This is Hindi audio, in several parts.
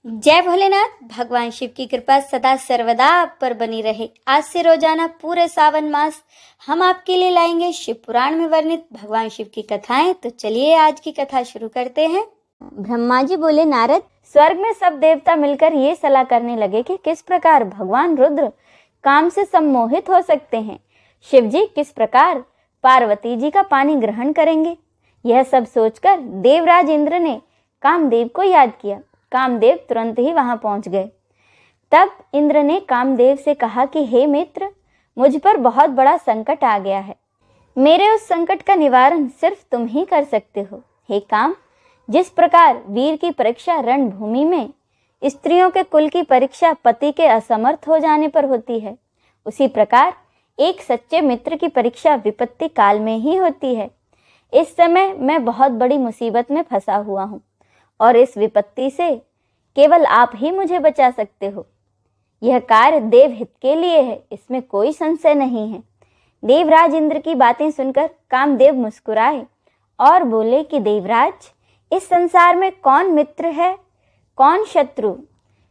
जय भोलेनाथ। भगवान शिव की कृपा सदा सर्वदा आप पर बनी रहे। आज से रोजाना पूरे सावन मास हम आपके लिए लाएंगे शिव पुराण में वर्णित भगवान शिव की कथाएं। तो चलिए आज की कथा शुरू करते हैं। ब्रह्मा जी बोले, नारद, स्वर्ग में सब देवता मिलकर ये सलाह करने लगे कि किस प्रकार भगवान रुद्र काम से सम्मोहित हो सकते हैं। शिव जी किस प्रकार पार्वती जी का पानी ग्रहण करेंगे। यह सब सोचकर देवराज इंद्र ने कामदेव को याद किया। कामदेव तुरंत ही वहां पहुंच गए। तब इंद्र ने कामदेव से कहा कि हे मित्र, मुझ पर बहुत बड़ा संकट आ गया है। मेरे उस संकट का निवारण सिर्फ तुम ही कर सकते हो। हे काम, जिस प्रकार वीर की परीक्षा रणभूमि में स्त्रियों के कुल की परीक्षा पति के असमर्थ हो जाने पर होती है, उसी प्रकार एक सच्चे मित्र की परीक्षा विपत्ति काल में ही होती है। इस समय मैं बहुत बड़ी मुसीबत में फंसा हुआ हूँ और इस विपत्ति से केवल आप ही मुझे बचा सकते हो। यह कार्य देव हित के लिए है, इसमें कोई संशय नहीं है। देवराज इंद्र की बातें सुनकर कामदेव मुस्कुराए और बोले कि देवराज, इस संसार में कौन मित्र है, कौन शत्रु,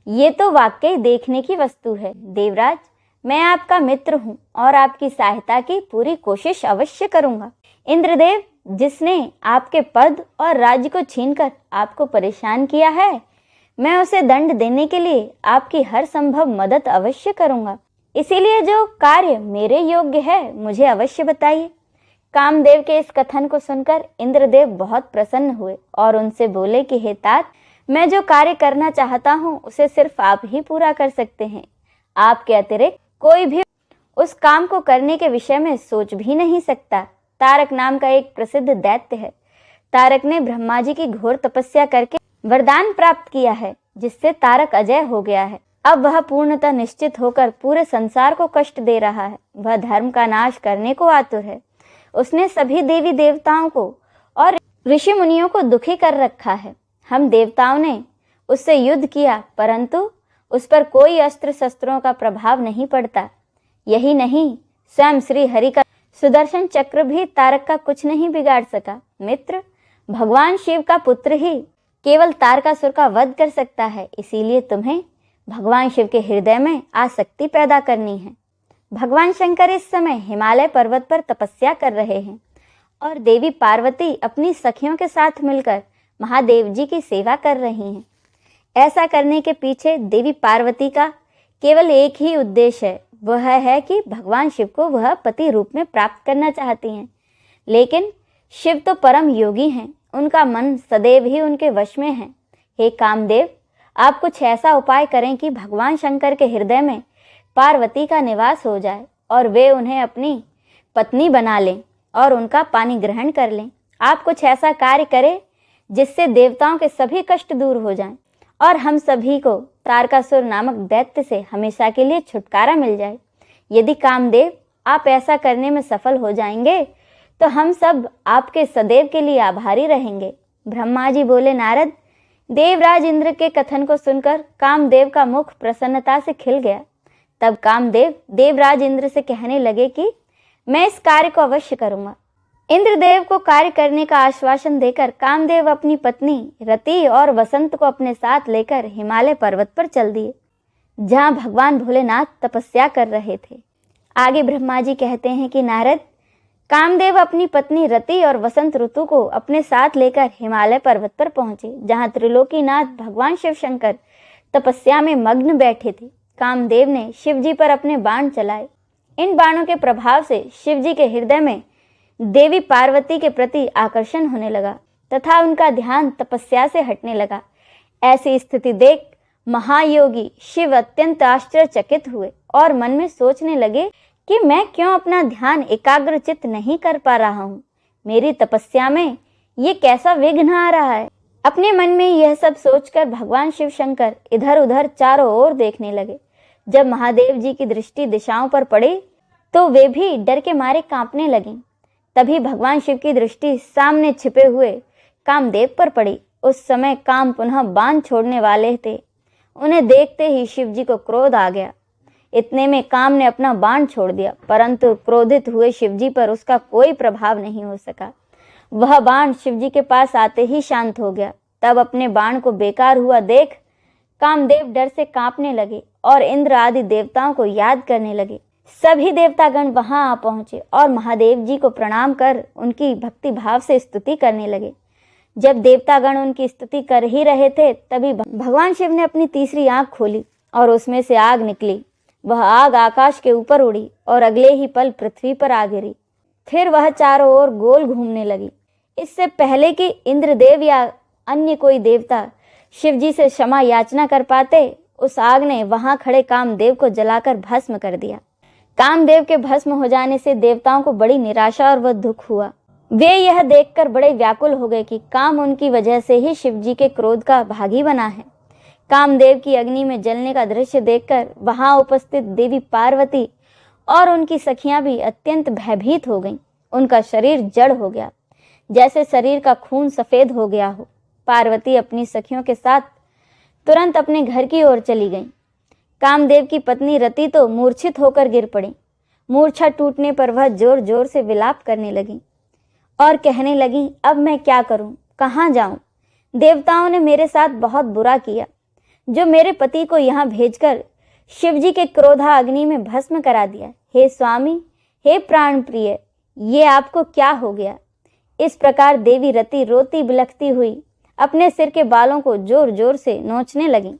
ये तो वाकई देखने की वस्तु है। देवराज, मैं आपका मित्र हूँ और आपकी सहायता की पूरी कोशिश अवश्य करूँगा। इंद्रदेव, जिसने आपके पद और राज्य को छीनकर आपको परेशान किया है, मैं उसे दंड देने के लिए आपकी हर संभव मदद अवश्य करूंगा। इसीलिए जो कार्य मेरे योग्य है मुझे अवश्य बताइए। कामदेव के इस कथन को सुनकर इंद्रदेव बहुत प्रसन्न हुए और उनसे बोले कि हे तात, मैं जो कार्य करना चाहता हूँ उसे सिर्फ आप ही पूरा कर सकते हैं। आपके अतिरिक्त कोई भी उस काम को करने के विषय में सोच भी नहीं सकता। तारक नाम का एक प्रसिद्ध दैत्य है। तारक ने ब्रह्मा जी की घोर तपस्या करके वरदान प्राप्त किया है, जिससे तारक अजय हो गया है। अब वह पूर्णतः निश्चित होकर पूरे संसार को कष्ट दे रहा है। वह धर्म का नाश करने को आतुर है। उसने सभी देवी देवताओं को और ऋषि मुनियों को दुखी कर रखा है। हम देवताओं ने उससे युद्ध किया, परंतु उस पर कोई अस्त्र शस्त्रों का प्रभाव नहीं पड़ता। यही नहीं, स्वयं श्री हरि का सुदर्शन चक्र भी तारक का कुछ नहीं बिगाड़ सका। मित्र, भगवान शिव का पुत्र ही केवल तारकासुर का वध कर सकता है। इसीलिए तुम्हें भगवान शिव के हृदय में आसक्ति पैदा करनी है। भगवान शंकर इस समय हिमालय पर्वत पर तपस्या कर रहे हैं और देवी पार्वती अपनी सखियों के साथ मिलकर महादेव जी की सेवा कर रही हैं। ऐसा करने के पीछे देवी पार्वती का केवल एक ही उद्देश्य है, वह है कि भगवान शिव को वह पति रूप में प्राप्त करना चाहती हैं। लेकिन शिव तो परम योगी हैं, उनका मन सदैव ही उनके वश में है। हे कामदेव, आप कुछ ऐसा उपाय करें कि भगवान शंकर के हृदय में पार्वती का निवास हो जाए और वे उन्हें अपनी पत्नी बना लें और उनका पानी ग्रहण कर लें। आप कुछ ऐसा कार्य करें जिससे देवताओं के सभी कष्ट दूर हो जाएं और हम सभी को तारकासुर नामक दैत्य से हमेशा के लिए छुटकारा मिल जाए। यदि कामदेव आप ऐसा करने में सफल हो जाएंगे तो हम सब आपके सदैव के लिए आभारी रहेंगे। ब्रह्मा जी बोले, नारद, देवराज इंद्र के कथन को सुनकर कामदेव का मुख प्रसन्नता से खिल गया। तब कामदेव देवराज इंद्र से कहने लगे कि मैं इस कार्य को अवश्य करूंगा। इंद्रदेव को कार्य करने का आश्वासन देकर कामदेव अपनी पत्नी रति और वसंत को अपने साथ लेकर हिमालय पर्वत पर चल दिए, जहां भगवान भोलेनाथ तपस्या कर रहे थे। आगे ब्रह्मा जी कहते हैं कि नारद, कामदेव अपनी पत्नी रति और वसंत ऋतु को अपने साथ लेकर हिमालय पर्वत पर पहुंचे, जहां त्रिलोकीनाथ भगवान शिव शंकर तपस्या में मग्न बैठे थे। कामदेव ने शिव जी पर अपने बाण चलाए। इन बाणों के प्रभाव से शिव जी के हृदय में देवी पार्वती के प्रति आकर्षण होने लगा तथा उनका ध्यान तपस्या से हटने लगा। ऐसी स्थिति देख महायोगी शिव अत्यंत आश्चर्यचकित हुए और मन में सोचने लगे कि मैं क्यों अपना ध्यान एकाग्रचित नहीं कर पा रहा हूँ। मेरी तपस्या में ये कैसा विघ्न आ रहा है। अपने मन में यह सब सोचकर भगवान शिव शंकर इधर उधर चारों ओर देखने लगे। जब महादेव जी की दृष्टि दिशाओं पर पड़ी तो वे भी डर के मारे कांपने लगीं। तभी भगवान शिव की दृष्टि सामने छिपे हुए कामदेव पर पड़ी। उस समय काम पुनः बाण छोड़ने वाले थे। उन्हें देखते ही शिव जी को क्रोध आ गया। इतने में काम ने अपना बाण छोड़ दिया, परंतु क्रोधित हुए शिव जी पर उसका कोई प्रभाव नहीं हो सका। वह बाण शिव जी के पास आते ही शांत हो गया। तब अपने बाण को बेकार हुआ देख कामदेव डर से कांपने लगे और इंद्र आदि देवताओं को याद करने लगे। सभी देवतागण वहां आ पहुंचे और महादेव जी को प्रणाम कर उनकी भक्ति भाव से स्तुति करने लगे। जब देवतागण उनकी स्तुति कर ही रहे थे, तभी भगवान शिव ने अपनी तीसरी आंख खोली और उसमें से आग निकली। वह आग आकाश के ऊपर उड़ी और अगले ही पल पृथ्वी पर आ गिरी। फिर वह चारों ओर गोल घूमने लगी। इससे पहले कि इंद्रदेव या अन्य कोई देवता शिवजी से क्षमा याचना कर पाते, उस आग ने वहां खड़े कामदेव को जलाकर भस्म कर दिया। कामदेव के भस्म हो जाने से देवताओं को बड़ी निराशा और वह दुख हुआ। वे यह देखकर बड़े व्याकुल हो गए कि काम उनकी वजह से ही शिवजी के क्रोध का भागी बना है। कामदेव की अग्नि में जलने का दृश्य देखकर वहां उपस्थित देवी पार्वती और उनकी सखियां भी अत्यंत भयभीत हो गईं। उनका शरीर जड़ हो गया, जैसे शरीर का खून सफेद हो गया हो। पार्वती अपनी सखियों के साथ तुरंत अपने घर की ओर चली गईं। कामदेव की पत्नी रति तो मूर्छित होकर गिर पड़ी। मूर्छा टूटने पर वह जोर जोर से विलाप करने लगी और कहने लगी, अब मैं क्या करूं, कहाँ जाऊं? देवताओं ने मेरे साथ बहुत बुरा किया, जो मेरे पति को यहाँ भेजकर शिवजी के क्रोधा अग्नि में भस्म करा दिया। हे स्वामी, हे प्राण प्रिय, ये आपको क्या हो गया? इस प्रकार देवी रति रोती बिलखती हुई अपने सिर के बालों को जोर जोर से नोचने लगी।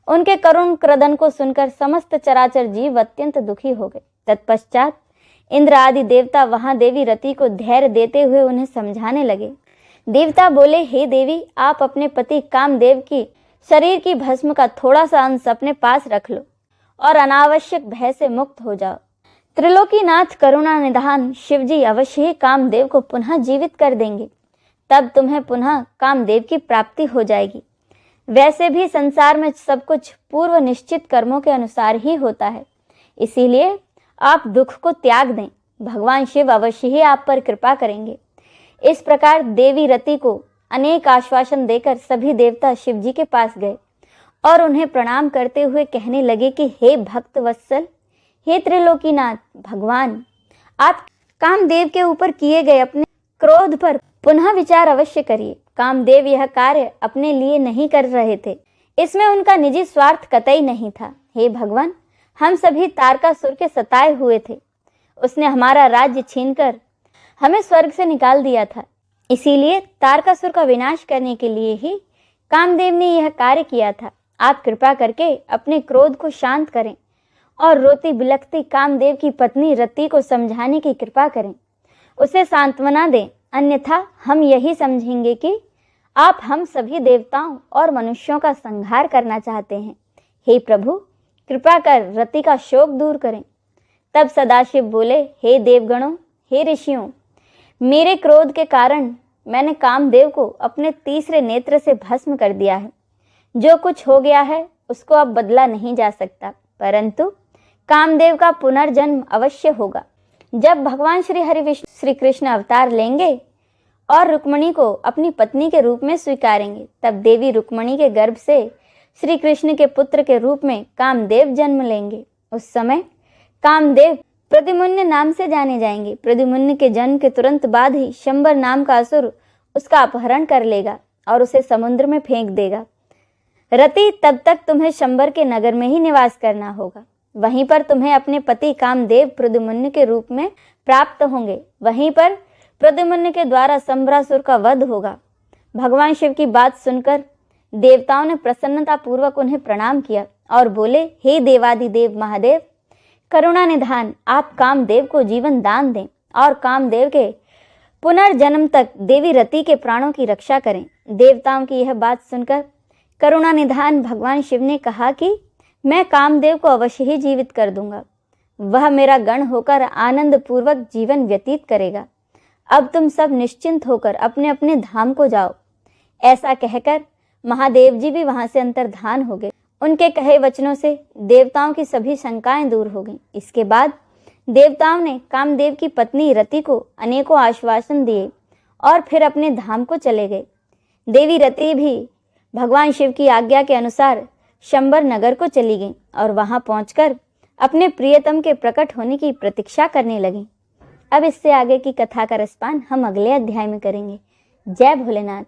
उनके करुण क्रदन को सुनकर समस्त चराचर जीव अत्यंत दुखी हो गए। तत्पश्चात इंद्र आदि देवता वहां देवी रति को धैर्य देते हुए उन्हें समझाने लगे। देवता बोले, हे देवी, आप अपने पति कामदेव की शरीर की भस्म का थोड़ा सा अंश अपने पास रख लो और अनावश्यक भय से मुक्त हो जाओ। त्रिलोकीनाथ करुणा निधान शिवजी अवश्य ही कामदेव को पुनः जीवित कर देंगे। तब तुम्हें पुनः कामदेव की प्राप्ति हो जाएगी। वैसे भी संसार में सब कुछ पूर्व निश्चित कर्मों के अनुसार ही होता है, इसीलिए आप दुख को त्याग दें। भगवान शिव अवश्य ही आप पर कृपा करेंगे। इस प्रकार देवी रति को अनेक आश्वासन देकर सभी देवता शिवजी के पास गए और उन्हें प्रणाम करते हुए कहने लगे कि हे भक्त वत्सल, हे त्रिलोकीनाथ भगवान, आप कामदेव के ऊपर किए गए अपने क्रोध पर पुनः विचार अवश्य करिए। कामदेव यह कार्य अपने लिए नहीं कर रहे थे, इसमें उनका निजी स्वार्थ कतई नहीं था। हे भगवान, हम सभी तारकासुर के सताए हुए थे। उसने हमारा राज्य छीनकर हमें स्वर्ग से निकाल दिया था, इसीलिए तारकासुर का विनाश करने के लिए ही कामदेव ने यह कार्य किया था। आप कृपा करके अपने क्रोध को शांत करें और रोती बिलखती कामदेव की पत्नी रति को समझाने की कृपा करें, उसे सांत्वना दें, अन्यथा हम यही समझेंगे कि आप हम सभी देवताओं और मनुष्यों का संहार करना चाहते हैं। हे प्रभु, कृपा कर रति का शोक दूर करें। तब सदाशिव बोले, हे देवगणों, हे ऋषियों, मेरे क्रोध के कारण मैंने कामदेव को अपने तीसरे नेत्र से भस्म कर दिया है। जो कुछ हो गया है उसको अब बदला नहीं जा सकता, परंतु कामदेव का पुनर्जन्म अवश्य होगा। जब भगवान श्री हरि विष्णु श्री कृष्ण अवतार लेंगे और रुक्मणी को अपनी पत्नी के रूप में स्वीकारेंगे, तब देवी रुक्मणी के गर्भ से श्री कृष्ण के पुत्र के रूप में कामदेव जन्म लेंगे। उस समय कामदेव प्रद्युम्न नाम से जाने जाएंगे। प्रद्युम्न के जन्म के तुरंत बाद ही शंबर नाम का असुर उसका अपहरण कर लेगा और उसे समुद्र में फेंक देगा। रति, तब तक तुम्हें शंबर के नगर में ही निवास करना होगा। वहीं पर तुम्हें अपने पति कामदेव प्रद्युम्न के रूप में प्राप्त होंगे। वहीं पर प्रद्युम्न के द्वारा शंबरासुर का वध होगा। भगवान शिव की बात सुनकर देवताओं ने प्रसन्नता पूर्वक उन्हें प्रणाम किया और बोले, हे देवादिदेव महादेव, करुणा निधान, आप कामदेव को जीवन दान दें और कामदेव के पुनर्जन्म तक देवी रति के प्राणों की रक्षा करें। देवताओं की यह बात सुनकर करुणा निधान भगवान शिव ने कहा कि मैं कामदेव को अवश्य ही जीवित कर दूंगा। वह मेरा गण होकर आनंद पूर्वक जीवन व्यतीत करेगा। अब तुम सब निश्चिंत होकर अपने अपने धाम को जाओ। ऐसा कहकर महादेव जी भी वहां से अंतर्धान हो गए। उनके कहे वचनों से देवताओं की सभी शंकाएं दूर हो गईं। इसके बाद देवताओं ने कामदेव की पत्नी रति को अनेकों आश्वासन दिए और फिर अपने धाम को चले गए। देवी रति भी भगवान शिव की आज्ञा के अनुसार शंबर नगर को चली गई और वहां पहुंचकर अपने प्रियतम के प्रकट होने की प्रतीक्षा करने लगी। अब इससे आगे की कथा का रसपान हम अगले अध्याय में करेंगे। जय भोलेनाथ।